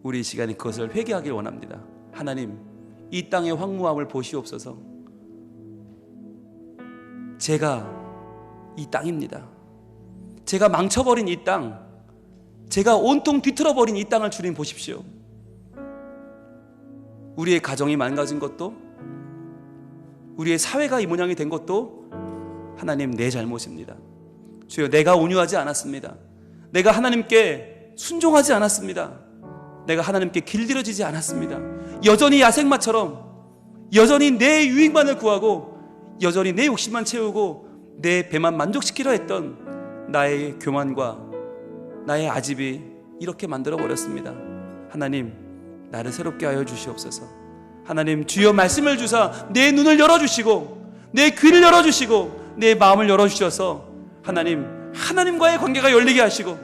우리 이 시간에 그것을 회개하길 원합니다. 하나님, 이 땅의 황무함을 보시옵소서. 제가 이 땅입니다. 제가 망쳐버린 이 땅, 제가 온통 뒤틀어버린 이 땅을 주님 보십시오. 우리의 가정이 망가진 것도, 우리의 사회가 이 모양이 된 것도 하나님 내 잘못입니다. 주여, 내가 온유하지 않았습니다. 내가 하나님께 순종하지 않았습니다. 내가 하나님께 길들여지지 않았습니다. 여전히 야생마처럼 여전히 내 유익만을 구하고 여전히 내 욕심만 채우고 내 배만 만족시키려 했던 나의 교만과 나의 아집이 이렇게 만들어버렸습니다. 하나님, 나를 새롭게 하여 주시옵소서. 하나님, 주여 말씀을 주사 내 눈을 열어주시고 내 귀를 열어주시고 내 마음을 열어주셔서 하나님, 하나님과의 관계가 열리게 하시고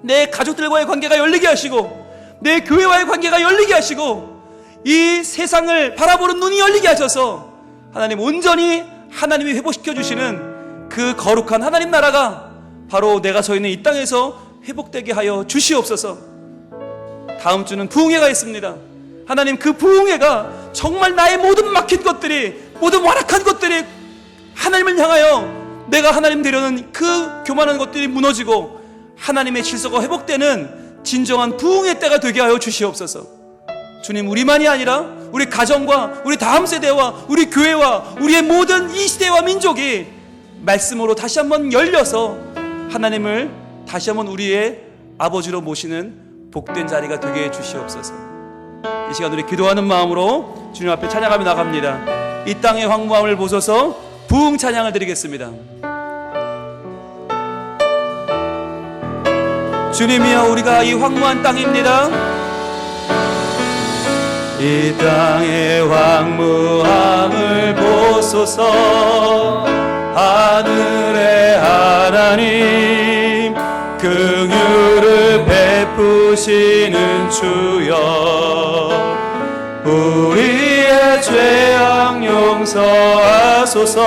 내 가족들과의 관계가 열리게 하시고 내 교회와의 관계가 열리게 하시고 이 세상을 바라보는 눈이 열리게 하셔서 하나님, 온전히 하나님이 회복시켜 주시는 그 거룩한 하나님 나라가 바로 내가 서 있는 이 땅에서 회복되게 하여 주시옵소서. 다음 주는 부흥회가 있습니다. 하나님, 그 부흥회가 정말 나의 모든 막힌 것들이, 모든 완악한 것들이 하나님을 향하여 내가 하나님 되려는 그 교만한 것들이 무너지고 하나님의 질서가 회복되는 진정한 부흥의 때가 되게 하여 주시옵소서. 주님, 우리만이 아니라 우리 가정과 우리 다음 세대와 우리 교회와 우리의 모든 이 시대와 민족이 말씀으로 다시 한번 열려서 하나님을 다시 한번 우리의 아버지로 모시는 복된 자리가 되게 해 주시옵소서. 이 시간 우리 기도하는 마음으로 주님 앞에 찬양하며 나갑니다. 이 땅의 황무함을 보소서 부흥 찬양을 드리겠습니다. 주님이여, 우리가 이 황무한 땅입니다. 이 땅의 황무함을 보소서. 하늘의 하나님, 긍휼을 베푸시는 주여, 우리의 죄악 용서하소서.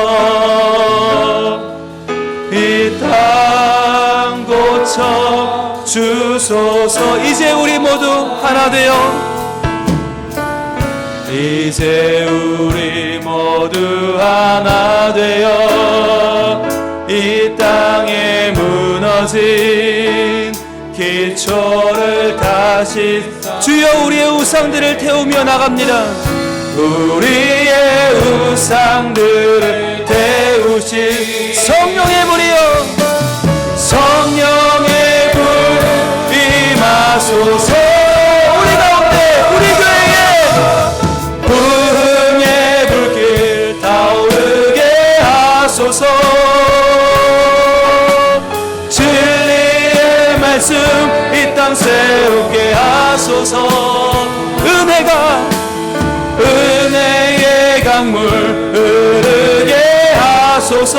이 땅 고쳐 주소서. 이제 우리 모두 하나 되어, 이제 우리 모두 하나 되어 이 땅에 무너진 기초를 다시, 주여, 우리의 우상들을 태우며 나갑니다. 우리의 우상들을 태우신 성령의 불이여, 성령의 불 임하소서. 우리 가운데, 우리 교회에 부흥의 불길 타오르게 하소서. 진리의 말씀 이 땅 새롭게 하소서. 은혜의 강물 흐르게 하소서.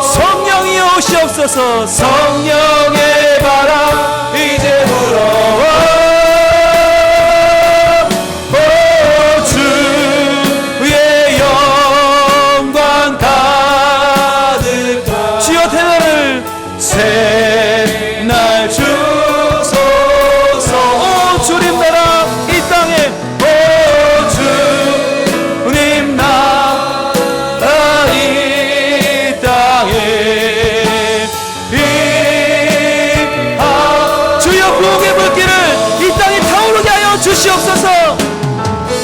성령이 오시옵소서. 성령의 바람 이제 불어와. 주의 영광 가득, 주여 대나를 새날 주소서. 오 주님 나라 이 땅에, 오 주님 나라 이 땅에, 주여 부흥의 불길을 이 땅에 타오르게 하여 주시옵소서.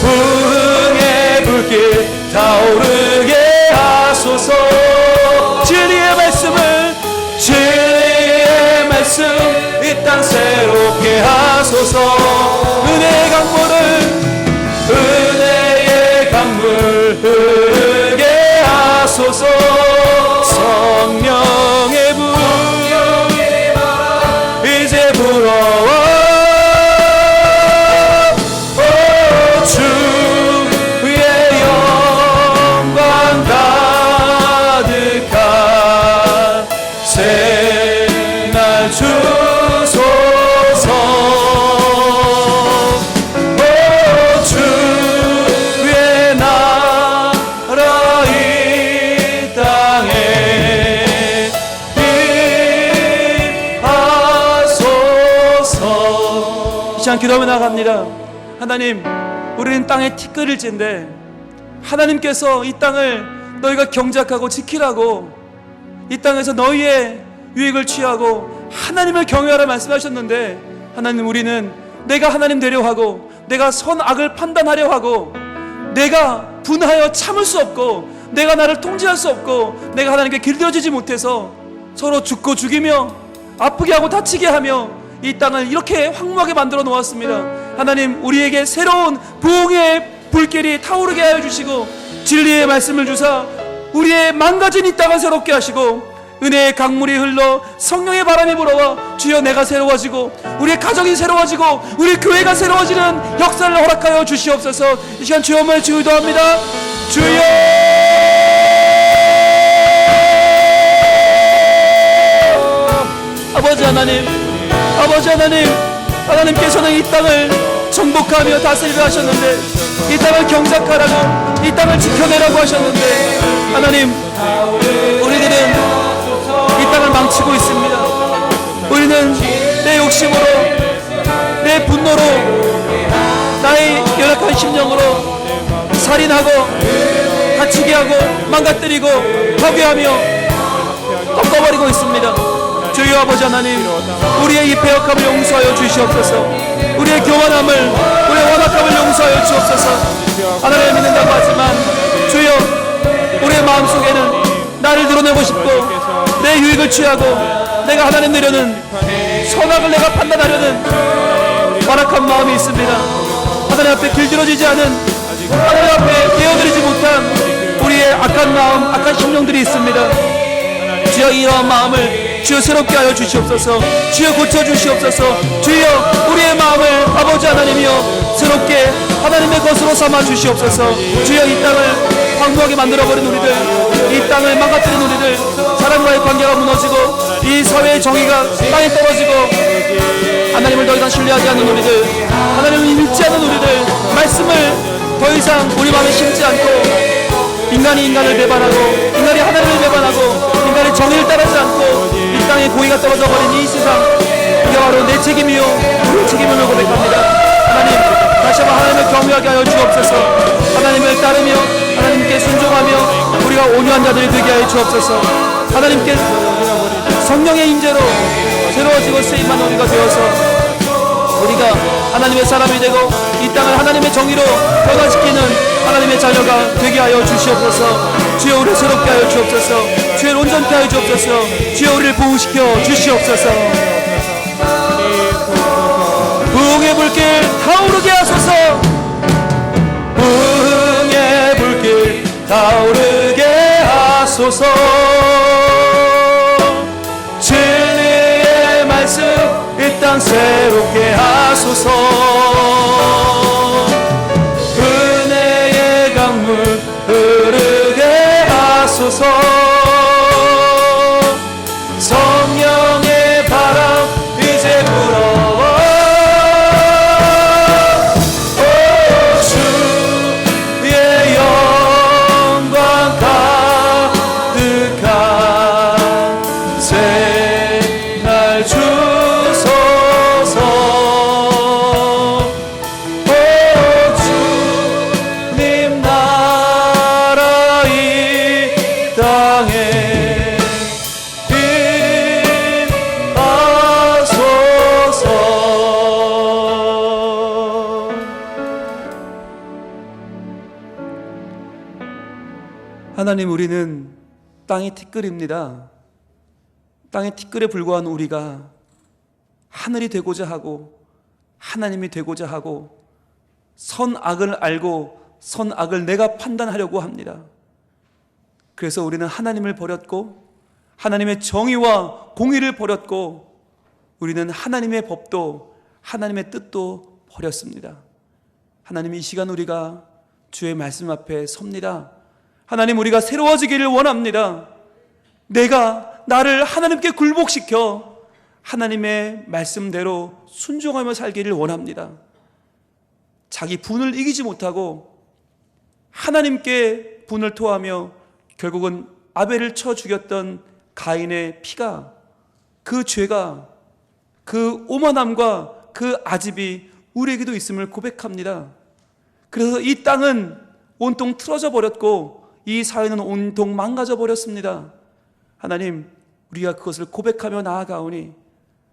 부흥의 불길 타오르게 하소서. 진리의 말씀 이 땅 새롭게 하소서. 은혜의 강물 흐르게 하소서. 성령의 불 이제 불어와. 주의 영광 가득한 새날 주소서. 주의 나라 이 땅에 임하소서. 이 시간 기도하며 나갑니다. 하나님, 우리는 땅에 티끌일진데 하나님께서 이 땅을 너희가 경작하고 지키라고, 이 땅에서 너희의 유익을 취하고 하나님을 경외하라 말씀하셨는데, 하나님, 우리는 내가 하나님 되려 하고 내가 선악을 판단하려 하고 내가 분하여 참을 수 없고 내가 나를 통제할 수 없고 내가 하나님께 길들여지지 못해서 서로 죽고 죽이며 아프게 하고 다치게 하며 이 땅을 이렇게 황무하게 만들어 놓았습니다. 하나님, 우리에게 새로운 부흥의 불길이 타오르게 하여 주시고 진리의 말씀을 주사 우리의 망가진 이 땅을 새롭게 하시고 은혜의 강물이 흘러 성령의 바람이 불어와 주여 내가 새로워지고 우리의 가정이 새로워지고 우리 교회가 새로워지는 역사를 허락하여 주시옵소서. 이 시간 주여만 기도합니다. 주여, 아버지 하나님, 아버지 하나님, 하나님께서는 이 땅을 정복하며 다스리려 하셨는데, 이 땅을 경작하라고, 이 땅을 지켜내라고 하셨는데, 하나님, 우리들은 이 땅을 망치고 있습니다. 우리는 내 욕심으로, 내 분노로, 나의 열악한 심령으로 살인하고 다치게 하고 망가뜨리고 파괴하며 꺾어버리고 있습니다. 주여 아버지 하나님, 우리의 이 배역함을 용서하여 주시옵소서. 우리의 교만함을, 우리의 완악함을 용서하여 주옵소서. 하나님을 믿는다고 하지만 주여, 우리의 마음속에는 나를 드러내고 싶고 내 유익을 취하고 내가 하나님 내려는 선악을 내가 판단하려는 완악한 마음이 있습니다. 하나님 앞에 길들여지지 않은, 하나님 앞에 깨어드리지 못한 우리의 악한 마음, 악한 심령들이 있습니다. 주여, 이러한 마음을 주여 새롭게 하여 주시옵소서. 주여 고쳐주시옵소서. 주여 우리의 마음을 아버지 하나님이여 새롭게 하나님의 것으로 삼아 주시옵소서. 주여 이 땅을 황무하게 만들어버린 우리들, 이 땅을 망가뜨린 우리들, 사람과의 관계가 무너지고 이 사회의 정의가 땅에 떨어지고 하나님을 더 이상 신뢰하지 않는 우리들, 하나님을 믿지 않는 우리들, 말씀을 더 이상 우리 마음에 심지 않고 인간이 인간을 배반하고 인간이 하나님을 배반하고 인간의 정의를 따르지 않고 이 땅에 고의가 떨어져 버린 이 세상, 이게 바로 내 책임이요 우리의 책임임을 고백합니다. 하나님, 다시 한번 하나님을 경외하게 하여 주옵소서. 하나님을 따르며 하나님께 순종하며 우리가 온유한 자들이 되게 하여 주옵소서. 하나님께 성령의 임재로 새로워지고 쓰임만 우리가 되어서 우리가 하나님의 사람이 되고 이 땅을 하나님의 정의로 변화시키는 하나님의 자녀가 되게 하여 주시옵소서. 주여 우리를 새롭게 하여 주옵소서. 주여 온전케 하여 주옵소서. 주여 우리를 부흥시켜 주시옵소서. 부흥의 불길 타오르게 하소서. 부흥의 불길 타오르게 하소서. 진리의 말씀 이 땅 새롭게 하소서. 은혜의 강물 흐르게 하소서. 성령의 바람 이제 불어와 주의 영광 가득한 새날 주소서. 주님 나라 이 땅에 임하소서. 하나님, 우리는 땅의 티끌입니다. 땅의 티끌에 불과한 우리가 하늘이 되고자 하고 하나님이 되고자 하고 선악을 알고 선악을 내가 판단하려고 합니다. 그래서 우리는 하나님을 버렸고 하나님의 정의와 공의를 버렸고 우리는 하나님의 법도 하나님의 뜻도 버렸습니다. 하나님, 이 시간 우리가 주의 말씀 앞에 섭니다. 하나님, 우리가 새로워지기를 원합니다. 내가 나를 하나님께 굴복시켜 하나님의 말씀대로 순종하며 살기를 원합니다. 자기 분을 이기지 못하고 하나님께 분을 토하며 결국은 아벨을 쳐 죽였던 가인의 피가, 그 죄가, 그 오만함과 그 아집이 우리에게도 있음을 고백합니다. 그래서 이 땅은 온통 틀어져 버렸고 이 사회는 온통 망가져 버렸습니다. 하나님, 우리가 그것을 고백하며 나아가오니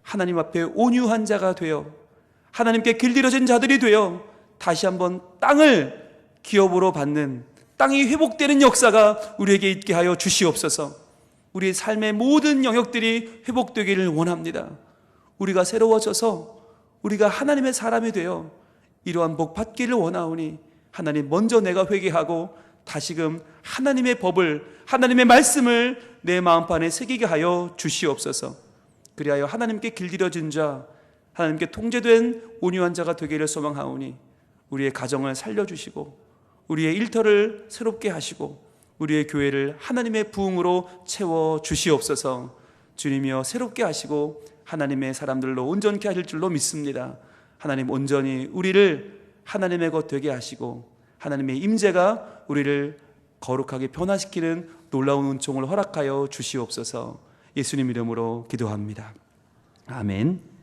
하나님 앞에 온유한 자가 되어 하나님께 길들여진 자들이 되어 다시 한번 땅을 기업으로 받는, 땅이 회복되는 역사가 우리에게 있게 하여 주시옵소서. 우리의 삶의 모든 영역들이 회복되기를 원합니다. 우리가 새로워져서 우리가 하나님의 사람이 되어 이러한 복 받기를 원하오니 하나님, 먼저 내가 회개하고 다시금 하나님의 법을, 하나님의 말씀을 내 마음판에 새기게 하여 주시옵소서. 그리하여 하나님께 길들여진 자, 하나님께 통제된 온유한 자가 되기를 소망하오니 우리의 가정을 살려주시고 우리의 일터를 새롭게 하시고 우리의 교회를 하나님의 부흥으로 채워주시옵소서. 주님이여, 새롭게 하시고 하나님의 사람들로 온전케 하실 줄로 믿습니다. 하나님, 온전히 우리를 하나님의 것 되게 하시고 하나님의 임재가 우리를 거룩하게 변화시키는 놀라운 은총을 허락하여 주시옵소서. 예수님 이름으로 기도합니다. 아멘.